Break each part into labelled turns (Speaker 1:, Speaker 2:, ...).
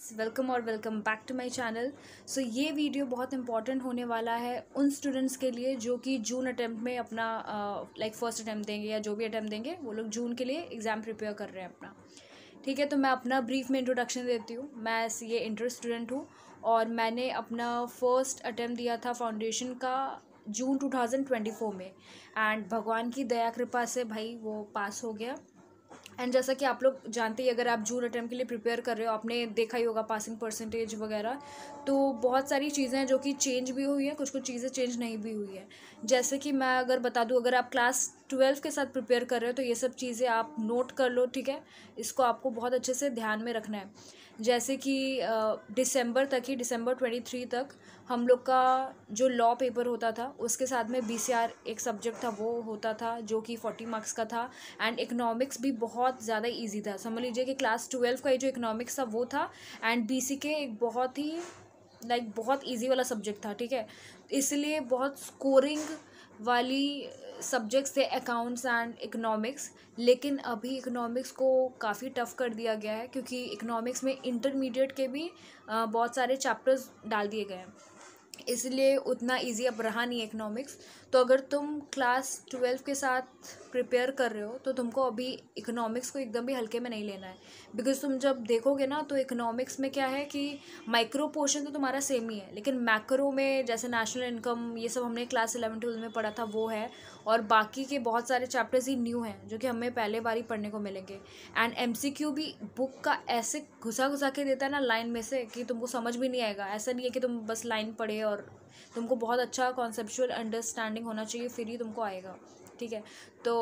Speaker 1: Welcome और welcome back to my channel. So ये video बहुत इंपॉर्टेंट होने वाला है उन स्टूडेंट्स के लिए जो कि जून अटेम्प्ट में अपना फर्स्ट अटेम्प्ट देंगे या जो भी अटेम्प्ट देंगे वो लोग जून के लिए एग्ज़ाम प्रिपेयर कर रहे हैं अपना। ठीक है, तो मैं अपना ब्रीफ में इंट्रोडक्शन देती हूँ। मैं ये इंटर स्टूडेंट हूँ और मैंने अपना फर्स्ट अटेम्प्ट दिया था फाउंडेशन का जून 2024 में एंड भगवान की दया कृपा से भाई वो पास हो गया। एंड जैसा कि आप लोग जानते ही, अगर आप जून अटेम्प्ट के लिए प्रिपेयर कर रहे हो, आपने देखा ही होगा पासिंग परसेंटेज वगैरह, तो बहुत सारी चीज़ें हैं जो कि चेंज भी हुई हैं, कुछ कुछ चीज़ें चेंज नहीं भी हुई है। जैसे कि मैं अगर बता दूं, अगर आप क्लास 12 के साथ प्रिपेयर कर रहे हो तो ये सब चीज़ें आप नोट कर लो, ठीक है। इसको आपको बहुत अच्छे से ध्यान में रखना है। जैसे कि दिसंबर 23 तक हम लोग का जो लॉ पेपर होता था उसके साथ में BCR एक सब्जेक्ट था वो होता था जो कि 40 मार्क्स का था। एंड इकोनॉमिक्स भी बहुत ज़्यादा इजी था। समझ लीजिए कि क्लास 12 का ये जो इकोनॉमिक्स था वो था एंड BCK एक बहुत ही बहुत इजी वाला सब्जेक्ट था, ठीक है। इसलिए बहुत स्कोरिंग वाली सब्जेक्ट्स थे अकाउंट्स एंड इकोनॉमिक्स। लेकिन अभी इकोनॉमिक्स को काफ़ी टफ कर दिया गया है क्योंकि इकोनॉमिक्स में इंटरमीडिएट के भी बहुत सारे चैप्टर्स डाल दिए गए हैं, इसलिए उतना इजी अब रहा नहीं इकोनॉमिक्स। तो अगर तुम क्लास 12 के साथ प्रिपेयर कर रहे हो तो तुमको अभी इकोनॉमिक्स को एकदम भी हल्के में नहीं लेना है। बिकॉज तुम जब देखोगे ना तो इकोनॉमिक्स में क्या है कि माइक्रो पोर्शन तो तुम्हारा सेम ही है, लेकिन मैक्रो में जैसे नेशनल इनकम ये सब हमने क्लास 11-12 में पढ़ा था वो है, और बाकी के बहुत सारे चैप्टर्स ही न्यू हैं जो कि हमें पहले बार ही पढ़ने को मिलेंगे। एंड MCQ भी बुक का ऐसे घुसा घुसा के देता है ना लाइन में से कि तुमको समझ भी नहीं आएगा। ऐसा नहीं है कि तुम बस लाइन पढ़े, और तुमको बहुत अच्छा कॉन्सेप्चुअल अंडरस्टैंडिंग होना चाहिए फिर ही तुमको आएगा, ठीक है। तो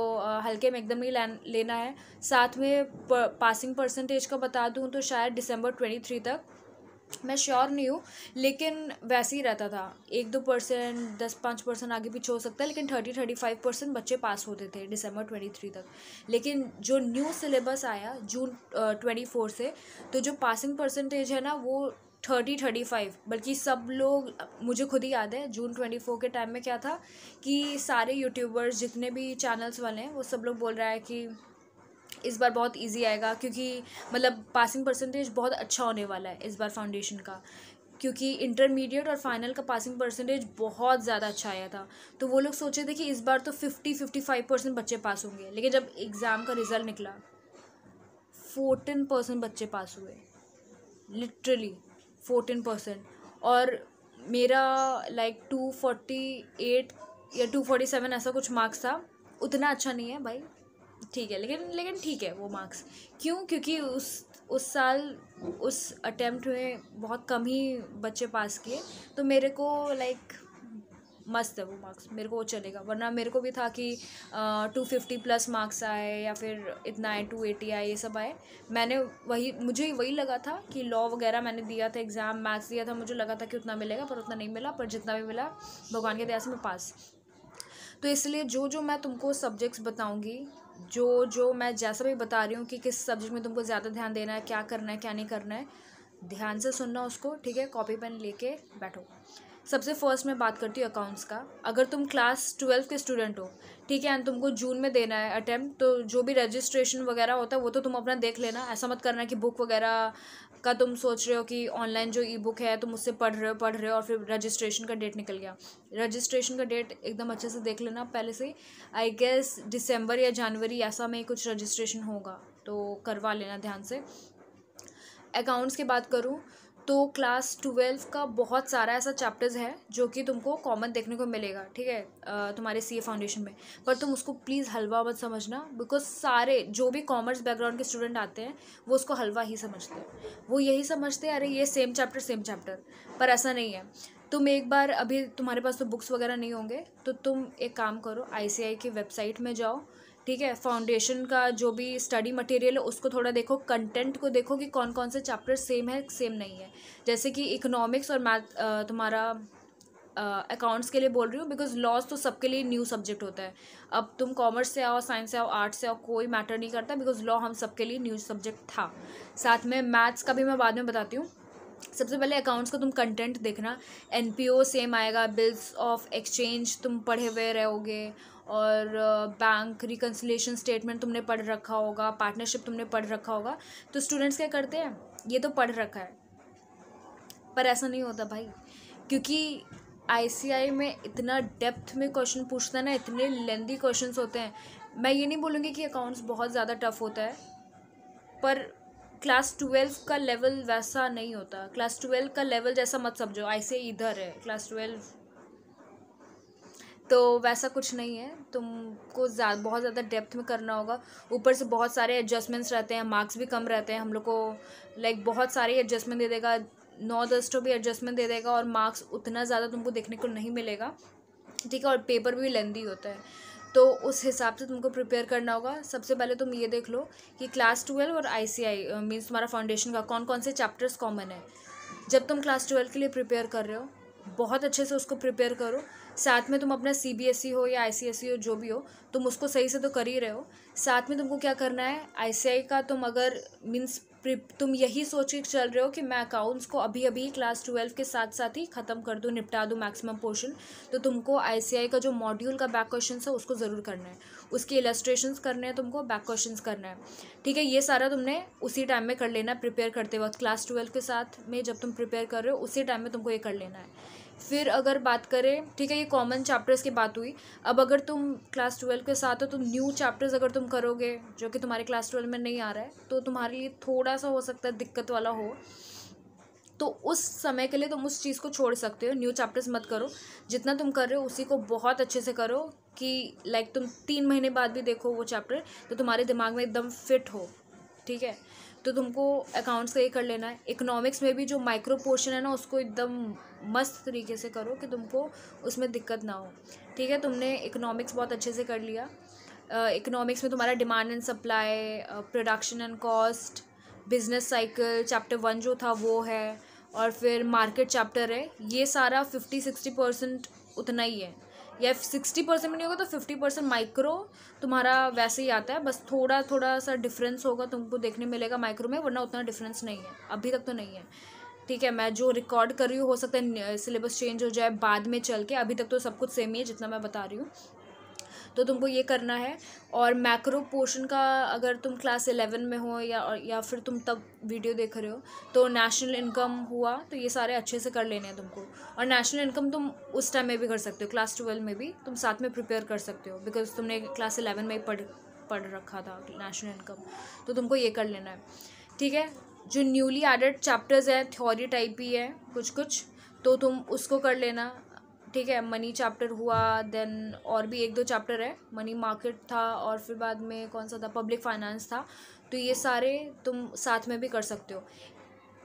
Speaker 1: हल्के में एकदम नहीं लेना है। साथ में पासिंग परसेंटेज का बता दूं तो शायद दिसंबर 23 तक, मैं श्योर नहीं हूँ, लेकिन वैसे ही रहता था। 1-2%, 10-5% आगे पीछे हो सकता है, लेकिन 30-35% बच्चे पास होते थे दिसंबर 23 तक। लेकिन जो न्यू सिलेबस आया जून 24 से, तो जो पासिंग परसेंटेज है ना वो 30-35, बल्कि सब लोग, मुझे खुद ही याद है जून 24 के टाइम में क्या था कि सारे यूट्यूबर्स जितने भी चैनल्स वाले हैं वो सब लोग बोल रहा है कि इस बार बहुत इजी आएगा, क्योंकि पासिंग परसेंटेज बहुत अच्छा होने वाला है इस बार फाउंडेशन का, क्योंकि इंटरमीडिएट और फाइनल का पासिंग परसेंटेज बहुत ज़्यादा अच्छा आया था। तो वो लोग सोचे थे कि इस बार तो 50-55% बच्चे पास होंगे, लेकिन जब एग्ज़ाम का रिज़ल्ट निकला 14% बच्चे पास हुए, लिटरली 14%। और मेरा 248 या 247 ऐसा कुछ मार्क्स था। उतना अच्छा नहीं है भाई, ठीक है, लेकिन ठीक है वो मार्क्स। क्योंकि उस साल उस अटेम्प्ट में बहुत कम ही बच्चे पास किए, तो मेरे को मस्त है वो मार्क्स, मेरे को वो चलेगा। वरना मेरे को भी था कि 250 प्लस मार्क्स आए या फिर इतना आए, 280 आए, ये सब आए। मुझे वही लगा था कि लॉ वगैरह मैंने दिया था एग्ज़ाम, मैथ्स दिया था, मुझे लगा था कि उतना मिलेगा, पर उतना नहीं मिला। पर जितना भी मिला भगवान की दया से मैं पास। तो इसलिए जो मैं तुमको सब्जेक्ट्स बताऊंगी, जो मैं जैसा भी बता रही हूँ कि किस सब्जेक्ट में तुमको ज़्यादा ध्यान देना है, क्या करना है क्या नहीं करना है, ध्यान से सुनना उसको, ठीक है। कॉपी पेन लेके बैठो। सबसे फर्स्ट मैं बात करती हूँ अकाउंट्स का। अगर तुम क्लास 12 के स्टूडेंट हो, ठीक है, एंड तुमको जून में देना है अटेम्प्ट, तो जो भी रजिस्ट्रेशन वगैरह होता है वो तो तुम अपना देख लेना। ऐसा मत करना कि बुक वगैरह का तुम सोच रहे हो कि ऑनलाइन जो ई बुक है तुम उससे पढ़ रहे हो और फिर रजिस्ट्रेशन का डेट निकल गया। रजिस्ट्रेशन का डेट एकदम अच्छे से देख लेना पहले से। आई गेस दिसंबर या जनवरी ऐसा में कुछ रजिस्ट्रेशन होगा, तो करवा लेना ध्यान से। अकाउंट्स की बात करूँ तो क्लास 12 का बहुत सारा ऐसा चैप्टर्स है जो कि तुमको कॉमन देखने को मिलेगा, ठीक है, तुम्हारे CA फाउंडेशन में। पर तुम उसको प्लीज़ हलवा मत समझना, बिकॉज सारे जो भी कॉमर्स बैकग्राउंड के स्टूडेंट आते हैं वो उसको हलवा ही समझते हैं। वो यही समझते हैं अरे ये सेम चैप्टर, पर ऐसा नहीं है। तुम एक बार, अभी तुम्हारे पास तो बुक्स वगैरह नहीं होंगे, तो तुम एक काम करो, ICI की वेबसाइट में जाओ, ठीक है। फाउंडेशन का जो भी स्टडी मटेरियल है उसको थोड़ा देखो, कंटेंट को देखो कि कौन कौन से चैप्टर सेम है सेम नहीं है। जैसे कि इकोनॉमिक्स और मैथ तुम्हारा अकाउंट्स के लिए बोल रही हूँ, बिकॉज लॉज तो सबके लिए न्यू सब्जेक्ट होता है। अब तुम कॉमर्स से आओ, साइंस से आओ, आर्ट्स से आओ, कोई मैटर नहीं करता, बिकॉज लॉ हम सबके लिए न्यू सब्जेक्ट था। साथ में मैथ्स का भी मैं बाद में बताती हूँ। सबसे पहले अकाउंट्स का तुम कंटेंट देखना। NPO सेम आएगा, बिल्स ऑफ एक्सचेंज तुम पढ़े हुए रहोगे, और बैंक रिकन्सिलेशन स्टेटमेंट तुमने पढ़ रखा होगा, पार्टनरशिप तुमने पढ़ रखा होगा। तो स्टूडेंट्स क्या करते हैं, ये तो पढ़ रखा है, पर ऐसा नहीं होता भाई, क्योंकि आईसीआई में इतना डेप्थ में क्वेश्चन पूछता है ना, इतने लेंदी क्वेश्चंस होते हैं। मैं ये नहीं बोलूँगी कि अकाउंट्स बहुत ज़्यादा टफ होता है, पर क्लास 12 का लेवल वैसा नहीं होता। क्लास 12 का लेवल जैसा मत समझो, आईसीआई इधर है, क्लास 12 तो वैसा कुछ नहीं है। तुमको बहुत ज़्यादा डेप्थ में करना होगा। ऊपर से बहुत सारे एडजस्टमेंट्स रहते हैं, मार्क्स भी कम रहते हैं। हम लोग को लाइक बहुत सारे एडजस्टमेंट दे देगा, 9-10 तो भी एडजस्टमेंट दे देगा, और मार्क्स उतना ज़्यादा तुमको देखने को नहीं मिलेगा, ठीक है। और पेपर भी लेंदी होता है, तो उस हिसाब से तुमको प्रिपेयर करना होगा। सबसे पहले तुम ये देख लो कि क्लास 12 और आईसीआई मीन्स तुम्हारा फाउंडेशन का कौन कौन से चैप्टर्स कॉमन है। जब तुम क्लास 12 के लिए प्रिपेयर कर रहे हो, बहुत अच्छे से उसको प्रिपेयर करो। साथ में तुम अपना सीबीएसई हो या आईसीएसई हो, जो भी हो, तुम उसको सही से तो कर ही रहे हो। साथ में तुमको क्या करना है, आईसीआई का तुम अगर मीन्स तुम यही सोच के चल रहे हो कि मैं अकाउंट्स को अभी अभी क्लास 12 के साथ साथ ही ख़त्म कर दूँ, निपटा दूँ मैक्सिमम पोर्शन, तो तुमको आईसीआई का जो मॉड्यूल का बैक क्वेश्चन है उसको ज़रूर करना है, उसके इलस्ट्रेशंस करने हैं, तुमको बैक क्वेश्चंस करना है, ठीक है। ये सारा तुमने उसी टाइम में कर लेना है, प्रिपेयर करते वक्त। क्लास 12 के साथ में जब तुम प्रिपेयर कर रहे हो उसी टाइम में तुमको ये कर लेना है। फिर अगर बात करें, ठीक है, ये कॉमन चैप्टर्स की बात हुई। अब अगर तुम क्लास 12 के साथ हो तो न्यू चैप्टर्स अगर तुम करोगे जो कि तुम्हारे क्लास 12 में नहीं आ रहा है, तो तुम्हारे लिए थोड़ा सा हो सकता है दिक्कत वाला हो, तो उस समय के लिए तुम उस चीज़ को छोड़ सकते हो। न्यू चैप्टर्स मत करो, जितना तुम कर रहे हो उसी को बहुत अच्छे से करो कि लाइक तुम 3 महीने बाद भी देखो वो चैप्टर तो तुम्हारे दिमाग में एकदम फिट हो, ठीक है। तो तुमको अकाउंट्स का ये कर लेना है। इकोनॉमिक्स में भी जो माइक्रो पोर्शन है ना, उसको एकदम मस्त तरीके से करो कि तुमको उसमें दिक्कत ना हो, ठीक है। तुमने इकोनॉमिक्स बहुत अच्छे से कर लिया। इकोनॉमिक्स में तुम्हारा demand and supply, production and cost, business cycle chapter 1 जो था वो है, और फिर मार्केट चैप्टर है। ये सारा 50-60% उतना ही है, या 60% में नहीं होगा तो 50% माइक्रो तुम्हारा वैसे ही आता है, बस थोड़ा थोड़ा सा डिफरेंस होगा तुमको देखने मिलेगा माइक्रो में, वरना उतना डिफरेंस नहीं है, अभी तक तो नहीं है, ठीक है। मैं जो रिकॉर्ड कर रही हूँ हो सकता है सिलेबस चेंज हो जाए बाद में चल के, अभी तक तो सब कुछ सेम ही है जितना मैं बता रही हूँ। तो तुमको ये करना है। और मैक्रो पोर्शन का अगर तुम क्लास 11 में हो या फिर तुम तब वीडियो देख रहे हो, तो नेशनल इनकम हुआ, तो ये सारे अच्छे से कर लेने हैं तुमको। और नेशनल इनकम तुम उस टाइम में भी कर सकते हो, क्लास 12 में भी तुम साथ में प्रिपेयर कर सकते हो, बिकॉज तुमने क्लास 11 में ही पढ़ रखा था नेशनल इनकम, तो तुमको ये कर लेना है, ठीक है। जो न्यूली एडेड चैप्टर्स हैं थ्योरी टाइप ही है कुछ कुछ, तो तुम उसको कर लेना, ठीक है। मनी चैप्टर हुआ, देन और भी 1-2 चैप्टर है, मनी मार्केट था, और फिर बाद में कौन सा था, पब्लिक फाइनेंस था। तो ये सारे तुम साथ में भी कर सकते हो।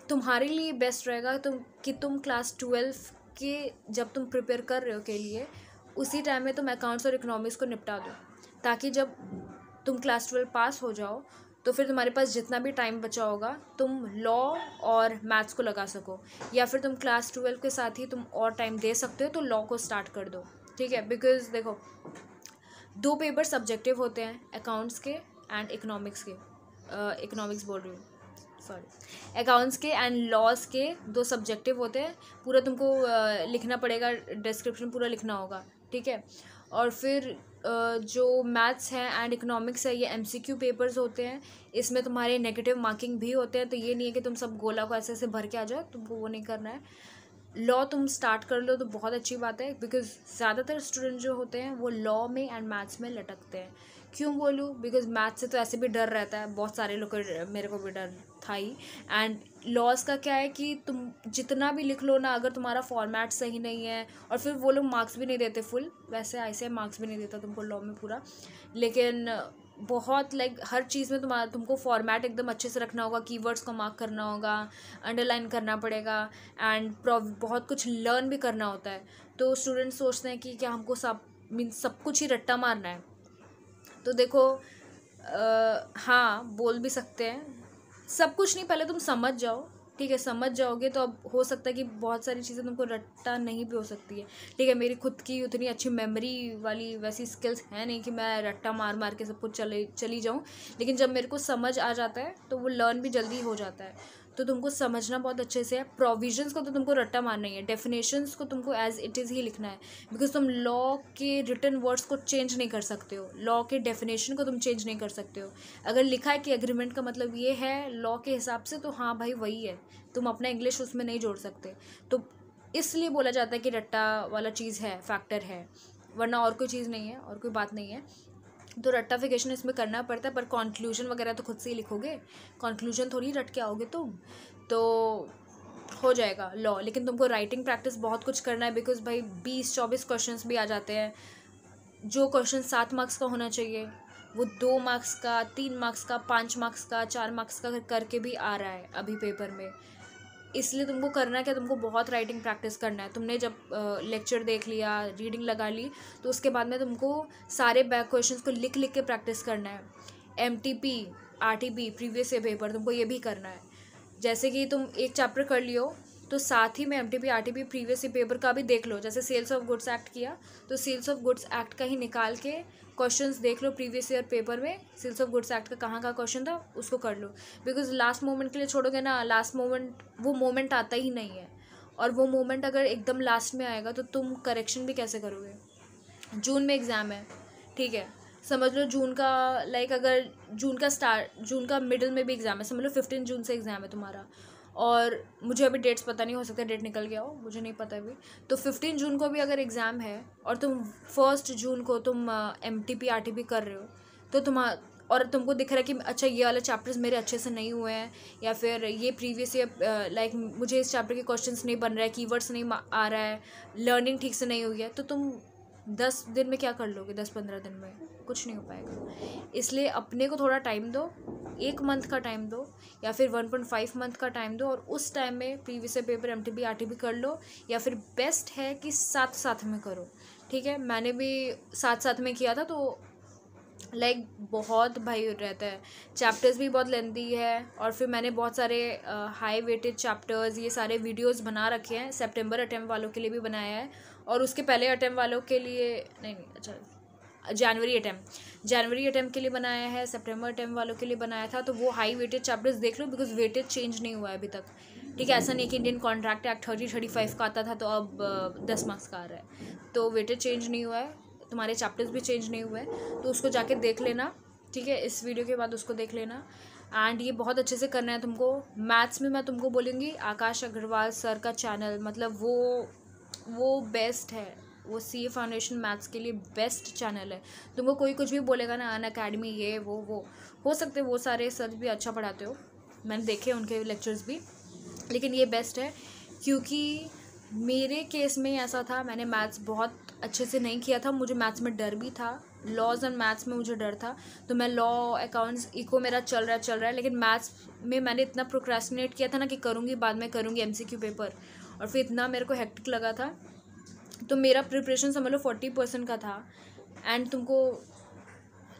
Speaker 1: तुम्हारे लिए बेस्ट रहेगा तुम क्लास 12 के जब तुम प्रिपेयर कर रहे हो के लिए उसी टाइम में तुम अकाउंट्स और इकोनॉमिक्स को निपटा दो, ताकि जब तुम क्लास 12 पास हो जाओ तो फिर तुम्हारे पास जितना भी टाइम बचा होगा तुम लॉ और मैथ्स को लगा सको, या फिर तुम क्लास 12 के साथ ही तुम और टाइम दे सकते हो तो लॉ को स्टार्ट कर दो, ठीक है। बिकॉज देखो 2 पेपर सब्जेक्टिव होते हैं, अकाउंट्स के एंड इकोनॉमिक्स के, इकोनॉमिक्स बोल रही हूँ, सॉरी, अकाउंट्स के एंड लॉज के 2 सब्जेक्टिव होते हैं। पूरा तुमको लिखना पड़ेगा, डिस्क्रिप्शन पूरा लिखना होगा, ठीक है। और फिर जो मैथ्स है एंड इकोनॉमिक्स है ये एमसीक्यू पेपर्स होते हैं, इसमें तुम्हारे नेगेटिव मार्किंग भी होते हैं, तो ये नहीं है कि तुम सब गोला को ऐसे ऐसे भर के आ जाओ, तुमको वो नहीं करना है। लॉ तुम स्टार्ट कर लो तो बहुत अच्छी बात है, बिकॉज ज़्यादातर स्टूडेंट जो होते हैं वो लॉ में एंड मैथ्स में लटकते हैं। क्यों बोलूँ, बिकॉज मैथ्स से तो ऐसे भी डर रहता है, बहुत सारे लोग को, मेरे को भी डर था ही। एंड लॉज का क्या है कि तुम जितना भी लिख लो ना, अगर तुम्हारा फॉर्मेट सही नहीं है, और फिर वो लोग मार्क्स भी नहीं देते फुल, वैसे ऐसे मार्क्स भी नहीं देता तुमको लॉ में पूरा, लेकिन बहुत लाइक हर चीज़ में तुमको फॉर्मेट एकदम अच्छे से रखना होगा, कीवर्ड्स को मार्क करना होगा, अंडरलाइन करना पड़ेगा, एंड बहुत कुछ लर्न भी करना होता है। तो स्टूडेंट्स सोचते हैं कि क्या हमको सब कुछ ही रट्टा मारना है, तो देखो हाँ बोल भी सकते हैं, सब कुछ नहीं, पहले तुम समझ जाओ, ठीक है। समझ जाओगे तो अब हो सकता है कि बहुत सारी चीज़ें तुमको रट्टा नहीं भी हो सकती है, ठीक है। मेरी खुद की उतनी अच्छी मेमोरी वाली वैसी स्किल्स है नहीं कि मैं रट्टा मार मार के सब कुछ चली जाऊँ, लेकिन जब मेरे को समझ आ जाता है तो वो लर्न भी जल्दी हो जाता है। तो तुमको समझना बहुत अच्छे से है। प्रोविजंस को तो तुमको रट्टा मारना ही है, डेफिनेशंस को तुमको एज इट इज़ ही लिखना है, बिकॉज तुम लॉ के रिटन वर्ड्स को चेंज नहीं कर सकते हो, लॉ के डेफिनेशन को तुम चेंज नहीं कर सकते हो। अगर लिखा है कि एग्रीमेंट का मतलब ये है लॉ के हिसाब से, तो हाँ भाई वही है, तुम अपना इंग्लिश उसमें नहीं जोड़ सकते। तो इसलिए बोला जाता है कि रट्टा वाला चीज़ है, फैक्टर है, वरना और कोई चीज़ नहीं है और कोई बात नहीं है। तो रट्टाफिकेशन इसमें करना पड़ता है, पर कंक्लूजन वगैरह तो खुद से ही लिखोगे, कंक्लूजन थोड़ी रट के आओगे तुम, तो हो जाएगा लॉ। लेकिन तुमको राइटिंग प्रैक्टिस बहुत कुछ करना है, बिकॉज भाई 20-24 क्वेश्चंस भी आ जाते हैं। जो क्वेश्चन 7 मार्क्स का होना चाहिए वो 2 मार्क्स का, 3 मार्क्स का, 5 मार्क्स का, 4 मार्क्स का करके भी आ रहा है अभी पेपर में। इसलिए तुमको करना है क्या, तुमको बहुत राइटिंग प्रैक्टिस करना है। तुमने जब लेक्चर देख लिया, रीडिंग लगा ली, तो उसके बाद में तुमको सारे बैक क्वेश्चंस को लिख लिख के प्रैक्टिस करना है। MTP, RTP, previous year paper, तुमको ये भी करना है। जैसे कि तुम एक चैप्टर कर लियो तो साथ ही में MTP, RTP, previous year paper का भी देख लो। जैसे सेल्स ऑफ गुड्स एक्ट किया तो सेल्स ऑफ गुड्स एक्ट का ही निकाल के क्वेश्चंस देख लो प्रीवियस ईयर पेपर में, सेल्स ऑफ गुड्स एक्ट का कहाँ का क्वेश्चन था उसको कर लो। बिकॉज लास्ट मोमेंट के लिए छोड़ोगे ना, लास्ट मोमेंट वो मोमेंट आता ही नहीं है, और वो मोमेंट अगर एकदम लास्ट में आएगा तो तुम करेक्शन भी कैसे करोगे। जून में एग्ज़ाम है, ठीक है, समझ लो जून का अगर जून का मिडिल में भी एग्ज़ाम है, समझ लो 15 जून से एग्ज़ाम है तुम्हारा, और मुझे अभी डेट्स पता नहीं, हो सकता है डेट निकल गया हो, मुझे नहीं पता अभी। तो 15 जून को भी अगर एग्ज़ाम है और तुम 1 जून को तुम MTP, RTP कर रहे हो, तो और तुमको दिख रहा है कि अच्छा ये वाले चैप्टर्स मेरे अच्छे से नहीं हुए हैं, या फिर ये प्रीवियस ईयर मुझे इस चैप्टर के क्वेश्चंस नहीं बन रहा है, कीवर्ड्स नहीं आ रहा है, लर्निंग ठीक से नहीं हुई है, तो तुम 10 दिन में क्या कर लोगे, 10-15 दिन में कुछ नहीं हो पाएगा। इसलिए अपने को थोड़ा टाइम दो, 1 मंथ का टाइम दो या फिर 1.5 मंथ का टाइम दो, और उस टाइम में previous year paper MTP, RTP कर लो, या फिर बेस्ट है कि साथ साथ में करो। ठीक है, मैंने भी साथ साथ में किया था, तो बहुत भाई रहता है, चैप्टर्स भी बहुत लेंथी है, और फिर मैंने बहुत सारे हाई वेटेड चैप्टर्स, ये सारे वीडियोस बना रखे हैं। सितंबर अटेम्प्ट वालों के लिए भी बनाया है, और उसके पहले अटेम्प्ट वालों के लिए नहीं, अच्छा जनवरी अटेम्प्ट के लिए बनाया है, सितंबर अटेम्प्ट वालों के लिए बनाया था। तो वो हाई वेटेड चैप्टर्स देख लो, बिकॉज वेटेज चेंज नहीं हुआ है अभी तक। ठीक है, ऐसा नहीं कि इंडियन कॉन्ट्रैक्ट एक्ट 30-35 का आता था तो अब 10 मार्क्स का आ रहा है, तो वेटेज चेंज नहीं हुआ है, तुम्हारे चैप्टर्स भी चेंज नहीं हुए, तो उसको जाके देख लेना। ठीक है, इस वीडियो के बाद उसको देख लेना, एंड ये बहुत अच्छे से करना है तुमको। मैथ्स में मैं तुमको बोलूँगी आकाश अग्रवाल सर का चैनल, मतलब वो बेस्ट है, वो CA फाउंडेशन मैथ्स के लिए बेस्ट चैनल है। तुमको कोई कुछ भी बोलेगा ना, अनअकैडमी ये वो हो सकते वो सारे सर भी अच्छा पढ़ाते हो, मैंने देखे उनके लेक्चर्स भी, लेकिन ये बेस्ट है। क्योंकि मेरे केस में ऐसा था, मैंने मैथ्स बहुत अच्छे से नहीं किया था, मुझे मैथ्स में डर भी था, लॉज एंड मैथ्स में मुझे डर था, तो मैं लॉ, अकाउंट्स, इको मेरा चल रहा है, लेकिन मैथ्स में मैंने इतना प्रोक्रेस्टिनेट किया था ना कि करूँगी बाद में करूँगी MCQ पेपर, और फिर इतना मेरे को हेक्टिक लगा था। तो मेरा प्रिपरेशन समझ लो 40% का था, एंड तुमको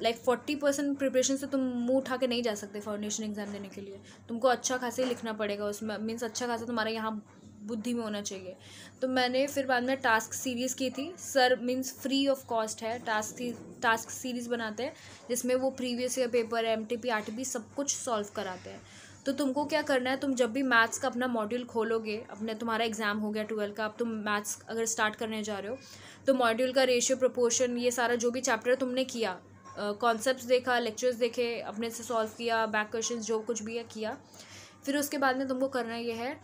Speaker 1: 40% प्रिपरेशन से तुम मुँह उठा के नहीं जा सकते फाउंडेशन एग्ज़ाम देने के लिए, तुमको अच्छा खासा ही लिखना पड़ेगा उसमें, मीन्स अच्छा खासा तुम्हारा यहाँ बुद्धि में होना चाहिए। तो मैंने फिर बाद में टास्क सीरीज़ की थी, sir means free of cost है, टास्क सीरीज़ बनाते हैं जिसमें वो previous year paper, MTP, RTP सब कुछ सॉल्व कराते हैं। तो तुमको क्या करना है, तुम जब भी मैथ्स का अपना मॉड्यूल खोलोगे, तुम्हारा एग्ज़ाम हो गया 12 का, अब तुम मैथ्स अगर स्टार्ट करने जा रहे हो, तो मॉड्यूल का रेशियो, प्रोपोर्शन, ये सारा जो भी चैप्टर तुमने किया, कॉन्सेप्ट्स देखा, लेक्चर्स देखे, अपने से सॉल्व किया, बैक क्वेश्चंस जो कुछ भी है किया, फिर उसके बाद में तुमको करना ये है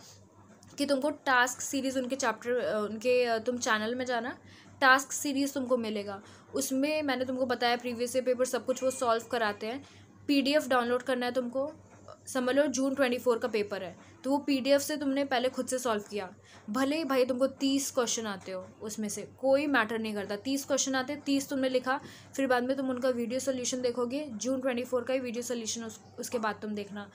Speaker 1: कि तुमको टास्क सीरीज़ उनके तुम चैनल में जाना, टास्क सीरीज़ तुमको मिलेगा, उसमें मैंने तुमको बताया प्रीवियस ईयर पेपर सब कुछ वो सॉल्व कराते हैं। PDF डाउनलोड करना है तुमको, समझ लो जून 24 का पेपर है, तो वो PDF से तुमने पहले खुद से सॉल्व किया, भले ही भाई तुमको 30 क्वेश्चन आते हो, उसमें से कोई मैटर नहीं करता, 30 क्वेश्चन आते, 30 तुमने लिखा, फिर बाद में तुम उनका वीडियो सोल्यूशन देखोगे, जून 24 का ही वीडियो सोल्यूशन उसके बाद तुम देखना,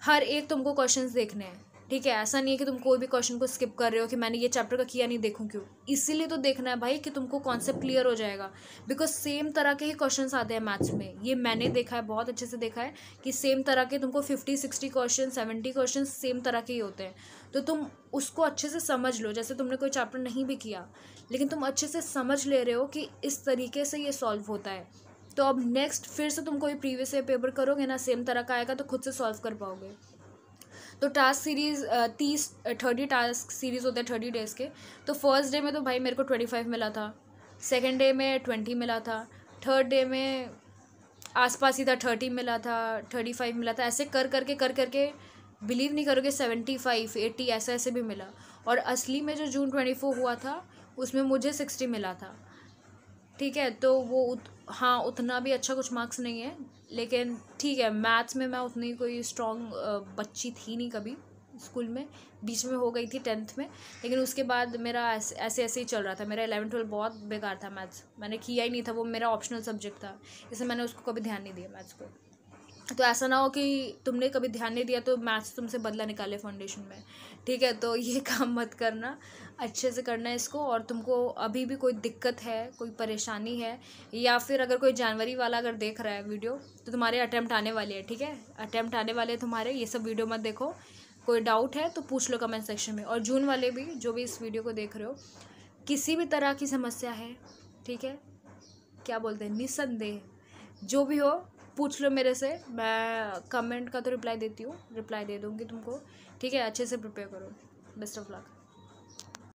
Speaker 1: हर एक तुमको क्वेश्चंस देखने हैं। ठीक है, ऐसा नहीं है कि तुम कोई भी क्वेश्चन को स्किप कर रहे हो कि मैंने ये चैप्टर का किया नहीं, देखूं क्यों, इसीलिए तो देखना है भाई कि तुमको कॉन्सेप्ट क्लियर हो जाएगा, बिकॉज सेम तरह के ही क्वेश्चंस आते हैं मैथ्स में, ये मैंने देखा है, बहुत अच्छे से देखा है कि सेम तरह के तुमको 50-60 क्वेश्चन, 70 क्वेश्चन सेम तरह के ही होते हैं। तो तुम उसको अच्छे से समझ लो, जैसे तुमने कोई चैप्टर नहीं भी किया लेकिन तुम अच्छे से समझ ले रहे हो कि इस तरीके से ये सॉल्व होता है, तो अब नेक्स्ट फिर से तुम कोई प्रीवियस ईयर पेपर करोगे ना, सेम तरह का आएगा तो खुद से सॉल्व कर पाओगे। तो टास्क सीरीज़ 30 टास्क सीरीज़ होते हैं 30 डेज़ के। तो फर्स्ट डे में तो भाई मेरे को 25 मिला था, सेकंड डे में 20 मिला था, थर्ड डे में आसपास ही था 30 मिला था, 35 मिला था, ऐसे कर करके बिलीव नहीं करोगे 75 80 ऐसे ऐसे भी मिला। और असली में जो जून 24 हुआ था उसमें मुझे 60 मिला था। ठीक है, तो वो हाँ उतना भी अच्छा कुछ मार्क्स नहीं है, लेकिन ठीक है, मैथ्स में मैं उतनी कोई स्ट्रॉन्ग बच्ची थी नहीं कभी स्कूल में, बीच में हो गई थी 10th में, लेकिन उसके बाद मेरा ऐसे ऐसे ही चल रहा था। मेरा 11 12 बहुत बेकार था मैथ्स, मैंने किया ही नहीं था, वो मेरा ऑप्शनल सब्जेक्ट था, इसलिए मैंने उसको कभी ध्यान नहीं दिया मैथ्स को। तो ऐसा ना हो कि तुमने कभी ध्यान नहीं दिया तो मैथ्स तुमसे बदला निकाले फाउंडेशन में। ठीक है, तो ये काम मत करना, अच्छे से करना है इसको। और तुमको अभी भी कोई दिक्कत है, कोई परेशानी है, या फिर अगर कोई जनवरी वाला अगर देख रहा है वीडियो, तो तुम्हारे अटैम्प्ट आने वाले हैं। ठीक है, अटैम्प्ट आने वाले हैं तुम्हारे, ये सब वीडियो मत देखो। कोई डाउट है तो पूछ लो कमेंट सेक्शन में। और जून वाले भी जो भी इस वीडियो को देख रहे हो, किसी भी तरह की समस्या है, ठीक है, क्या बोलते हैं, निस्संदेह जो भी हो पूछ लो मेरे से। मैं कमेंट का तो रिप्लाई देती हूँ, रिप्लाई दे दूँगी तुमको। ठीक है, अच्छे से प्रिपेयर करो। Best of luck.